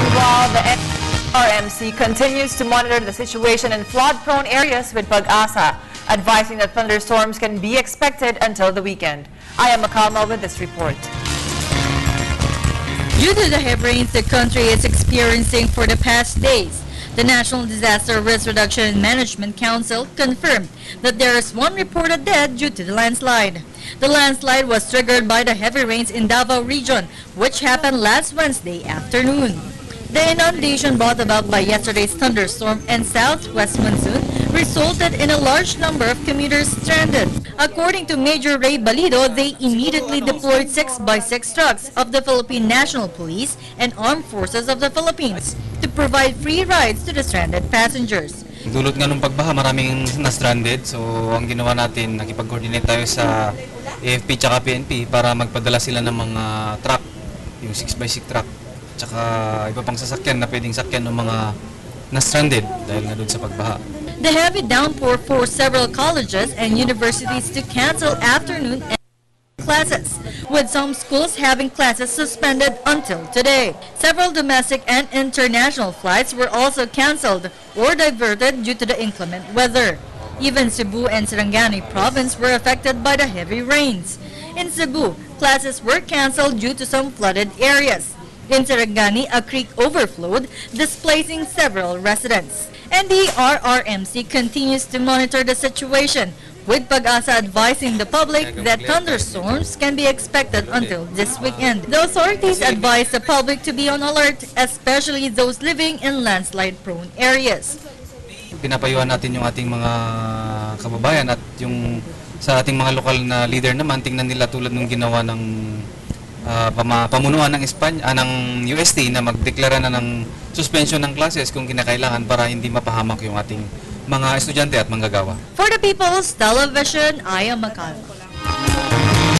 Meanwhile, the RMC continues to monitor the situation in flood-prone areas with Pag-asa, advising that thunderstorms can be expected until the weekend. I am Makalma with this report. Due to the heavy rains the country is experiencing for the past days, the National Disaster Risk Reduction and Management Council confirmed that there is one reported dead due to the landslide. The landslide was triggered by the heavy rains in Davao region, which happened last Wednesday afternoon. The inundation brought about by yesterday's thunderstorm and southwest monsoon resulted in a large number of commuters stranded. According to Major Ray Balido, they immediately deployed 6x6 trucks of the Philippine National Police and Armed Forces of the Philippines to provide free rides to the stranded passengers. Dulot nga nung pagbaha, maraming na-stranded. So, ang ginawa natin, nakipag-coordinate tayo sa AFP tsaka PNP para magpadala sila ng mga truck, yung 6x6 truck, tsaka iba pang sasakyan na pwedeng sakyan ng mga na-stranded dahil nga doon sa pagbaha. The heavy downpour forced several colleges and universities to cancel afternoon and classes, with some schools having classes suspended until today. Several domestic and international flights were also canceled or diverted due to the inclement weather. Even Cebu and Sarangani province were affected by the heavy rains. In Cebu, classes were canceled due to some flooded areas. In Sarangani, a creek overflowed, displacing several residents. And the RRMC continues to monitor the situation, with Pag-asa advising the public that thunderstorms can be expected until this weekend. The authorities advise the public to be on alert, especially those living in landslide-prone areas. Pinapayuhan natin yung ating mga kababayan at yung sa ating mga lokal na leader naman, tingnan nila tulad ng ginawa ng pamunuan ng ng UST na magdeklara na ng suspension ng classes kung kinakailangan para hindi mapahamak yung ating mga estudyante at manggagawa. For the People's Television, I am Makalma.